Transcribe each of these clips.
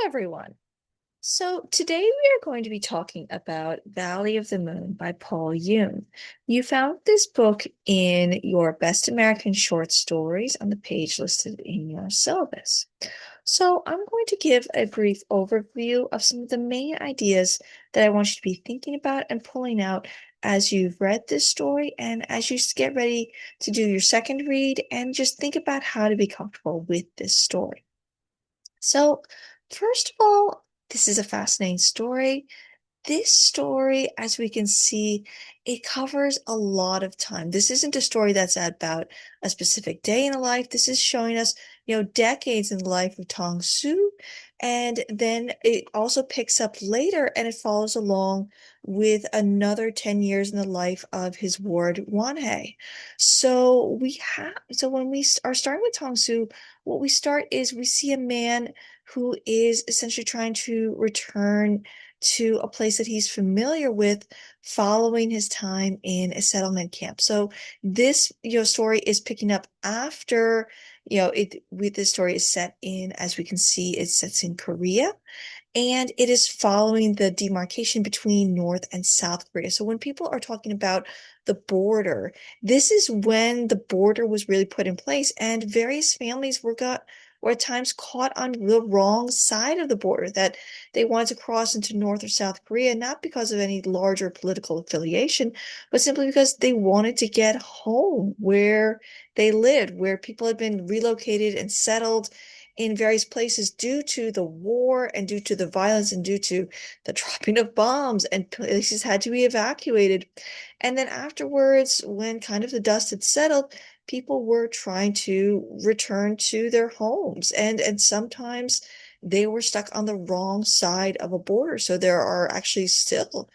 everyone. So today we are going to be talking about Valley of the Moon by Paul Yoon. You found this book in your Best American Short Stories on the page listed in your syllabus. So I'm going to give a brief overview of some of the main ideas that I want you to be thinking about and pulling out as you've read this story and as you get ready to do your second read and just think about how to be comfortable with this story. So, first of all, this is a fascinating story. This story, as we can see, it covers a lot of time. This isn't a story that's about a specific day in a life. This is showing us, decades in the life of Tong Su. And then it also picks up later and it follows along with another 10 years in the life of his ward, Wanhei. So when we are starting with Tong Su, what we start is we see a man who is essentially trying to return to a place that he's familiar with following his time in a settlement camp. So this, story is picking up after, this story is set in, as we can see, it sets in Korea. And it is following the demarcation between North and South Korea. So when people are talking about the border, this is when the border was really put in place, and various families were at times caught on the wrong side of the border, that they wanted to cross into North or South Korea, not because of any larger political affiliation, but simply because they wanted to get home where they lived, where people had been relocated and settled in various places due to the war and due to the violence and due to the dropping of bombs, and places had to be evacuated. And then afterwards, when kind of the dust had settled, people were trying to return to their homes, and sometimes they were stuck on the wrong side of a border. So there are actually still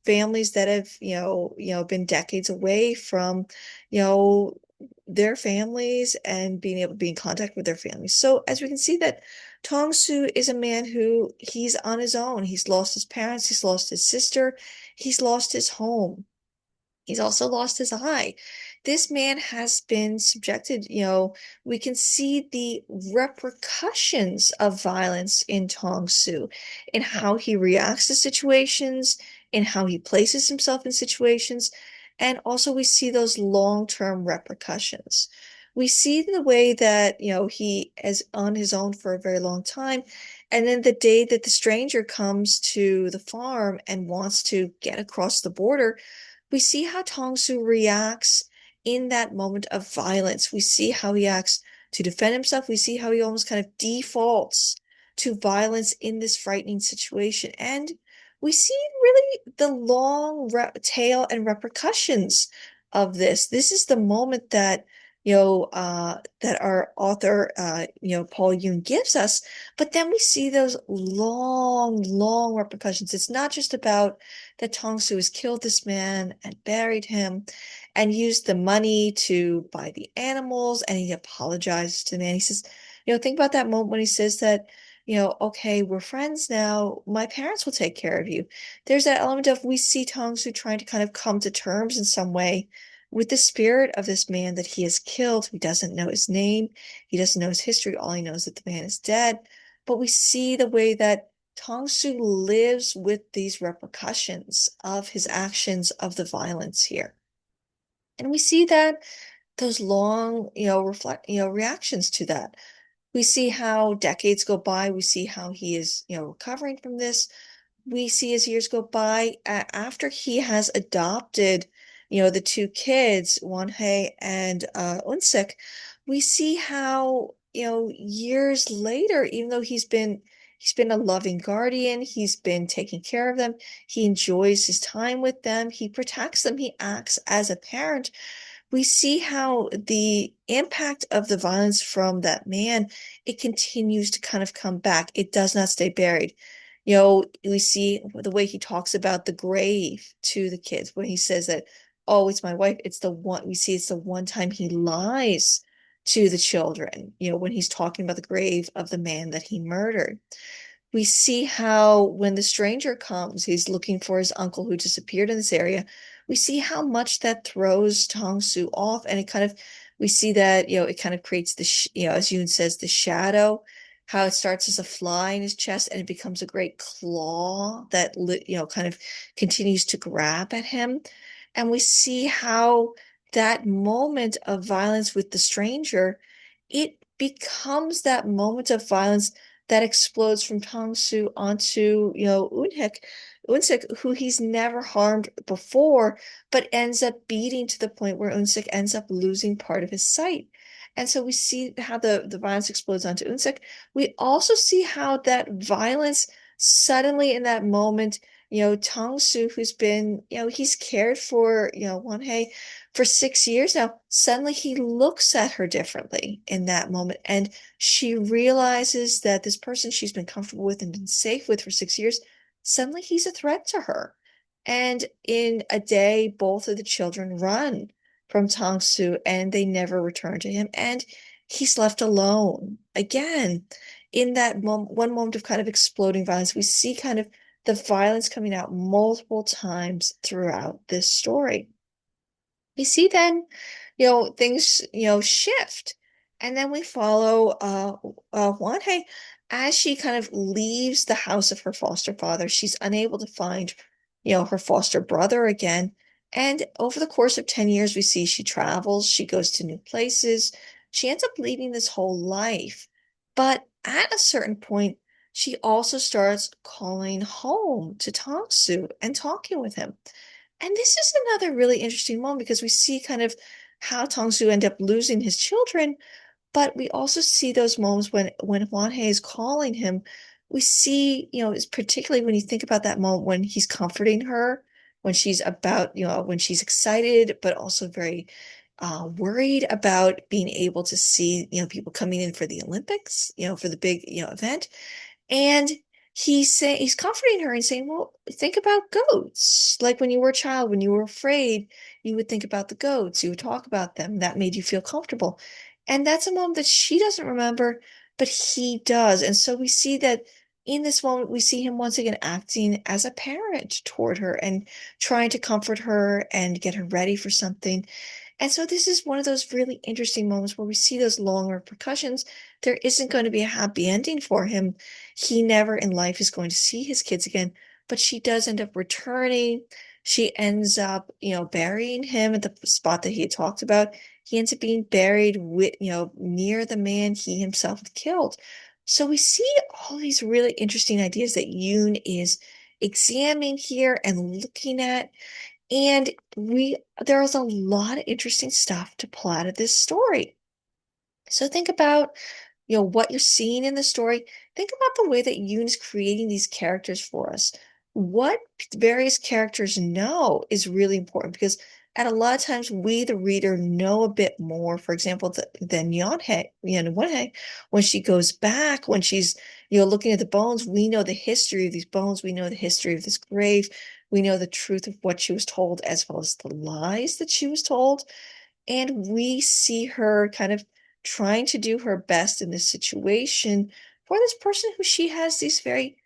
families that have, been decades away from, you know, their families and being able to be in contact with their families. So as we can see that Tong Su is a man who he's on his own. He's lost his parents, he's lost his sister, he's lost his home. He's also lost his eye. This man has been subjected, we can see the repercussions of violence in Tong Su, in how he reacts to situations, in how he places himself in situations, and also we see those long-term repercussions. We see the way that, he is on his own for a very long time, and then the day that the stranger comes to the farm and wants to get across the border, we see how Tong Su reacts in that moment of violence. We see how he acts to defend himself. We see how he almost kind of defaults to violence in this frightening situation. And we see really the long tail and repercussions of this. This is the moment that that our author, Paul Yoon gives us. But then we see those long, long repercussions. It's not just about that Tong Su has killed this man and buried him and used the money to buy the animals, and he apologizes to the man. He says, think about that moment when he says that, okay, we're friends now. My parents will take care of you. There's that element of we see Tong Su trying to kind of come to terms in some way with the spirit of this man that he has killed. He doesn't know his name. He doesn't know his history. All he knows is that the man is dead. But we see the way that Tong Su lives with these repercussions of his actions, of the violence here. And we see that those long, reactions to that. We see how decades go by. We see how he is, recovering from this. We see as years go by, after he has adopted, the two kids, Wonhei and Unsik, we see how, years later, even though he's been a loving guardian, he's been taking care of them, he enjoys his time with them, he protects them, he acts as a parent. We see how the impact of the violence from that man, it continues to kind of come back. It does not stay buried. We see the way he talks about the grave to the kids when he says that, oh, it's my wife. It's the one, we see it's the one time he lies to the children, when he's talking about the grave of the man that he murdered. We see how when the stranger comes, he's looking for his uncle who disappeared in this area. We see how much that throws Tong Su off, and we see that, it kind of creates the, as Yoon says, the shadow how it starts as a fly in his chest and it becomes a great claw that, kind of continues to grab at him. And we see how that moment of violence with the stranger, it becomes that moment of violence that explodes from Tongsu onto, Unsik, who he's never harmed before, but ends up beating to the point where Unsik ends up losing part of his sight. And so we see how the violence explodes onto Unsik. We also see how that violence suddenly in that moment, Tongsu, who's been, he's cared for, Wonhei for 6 years now, suddenly he looks at her differently in that moment. And she realizes that this person she's been comfortable with and been safe with for 6 years, suddenly he's a threat to her. And in a day, both of the children run from Tongsu and they never return to him. And he's left alone. Again, in that one moment of kind of exploding violence, we see kind of the violence coming out multiple times throughout this story. We see then, things, shift. And then we follow Wanhei as she kind of leaves the house of her foster father. She's unable to find, her foster brother again. And over the course of 10 years, we see she travels, she goes to new places. She ends up leading this whole life. But at a certain point, she also starts calling home to Tongsu and talking with him. And this is another really interesting moment because we see kind of how Tongsu end up losing his children, but we also see those moments when Juan He is calling him. We see, it's particularly when you think about that moment when he's comforting her, when she's about, when she's excited, but also very worried about being able to see, people coming in for the Olympics, for the big, event. And he's comforting her and saying, well, think about goats. Like when you were a child, when you were afraid, you would think about the goats, you would talk about them. That made you feel comfortable. And that's a moment that she doesn't remember, but he does. And so we see that in this moment, we see him once again acting as a parent toward her and trying to comfort her and get her ready for something. And so this is one of those really interesting moments where we see those long repercussions. There isn't going to be a happy ending for him. He never in life is going to see his kids again, but she does end up returning. She ends up, burying him at the spot that he had talked about. He ends up being buried with, near the man he himself had killed. So we see all these really interesting ideas that Yoon is examining here and looking at. And there's a lot of interesting stuff to pull out of this story. So think about, what you're seeing in the story. Think about the way that Yoon is creating these characters for us. What various characters know is really important because at a lot of times we, the reader, know a bit more. For example, than Yeonhae, Wonhae, when she goes back, when she's, looking at the bones, we know the history of these bones. We know the history of this grave. We know the truth of what she was told, as well as the lies that she was told. And we see her kind of trying to do her best in this situation for this person who she has these very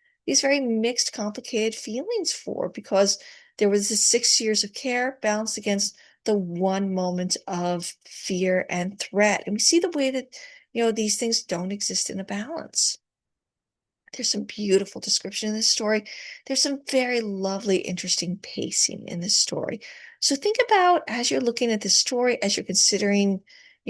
mixed, complicated feelings for, because there was this 6 years of care balanced against the one moment of fear and threat. And we see the way that, these things don't exist in a balance. There's some beautiful description in this story. There's some very lovely, interesting pacing in this story. So think about, as you're looking at this story, as you're considering,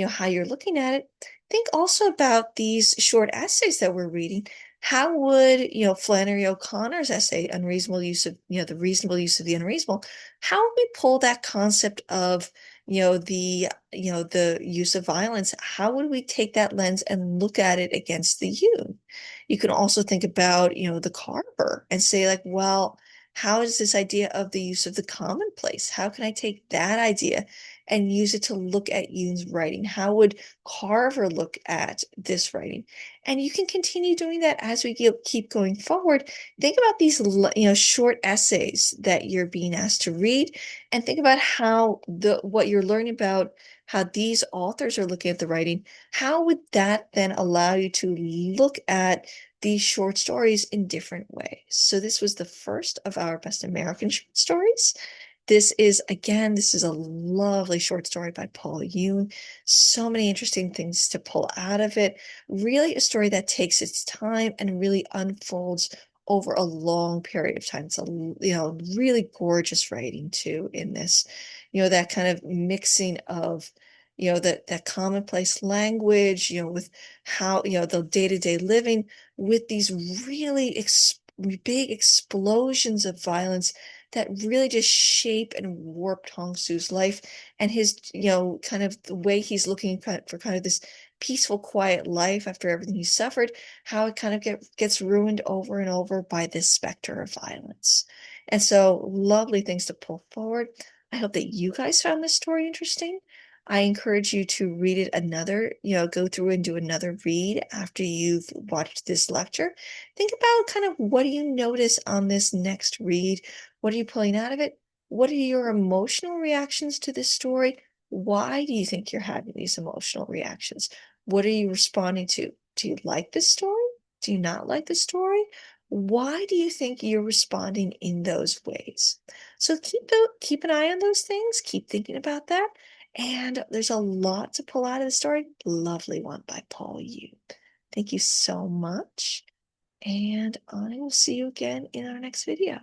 how you're looking at it, think also about these short essays that we're reading. How would, Flannery O'Connor's essay, Unreasonable Use of, the Reasonable Use of the Unreasonable, how would we pull that concept of, the use of violence? How would we take that lens and look at it against the you? You can also think about, the Carver and say like, well, how is this idea of the use of the commonplace? How can I take that idea and use it to look at Yoon's writing? How would Carver look at this writing? And you can continue doing that as we keep going forward. Think about these, short essays that you're being asked to read, and think about how what you're learning about how these authors are looking at the writing. How would that then allow you to look at these short stories in different ways? So this was the first of our Best American Short Stories. This is a lovely short story by Paul Yoon. So many interesting things to pull out of it. Really a story that takes its time and really unfolds over a long period of time. It's a, really gorgeous writing too in this, that kind of mixing of, that commonplace language, with how, the day-to-day living with these really big explosions of violence that really just shape and warp Tong Su's life and his, kind of the way he's looking for kind of this peaceful, quiet life after everything he suffered, how it kind of gets ruined over and over by this specter of violence. And so lovely things to pull forward. I hope that you guys found this story interesting. I encourage you to read it go through and do another read after you've watched this lecture. Think about kind of what do you notice on this next read? What are you pulling out of it? What are your emotional reactions to this story? Why do you think you're having these emotional reactions? What are you responding to? Do you like this story? Do you not like the story? Why do you think you're responding in those ways? So keep an eye on those things. Keep thinking about that. And there's a lot to pull out of the story. Lovely one by Paul Yoon. Thank you so much. And I will see you again in our next video.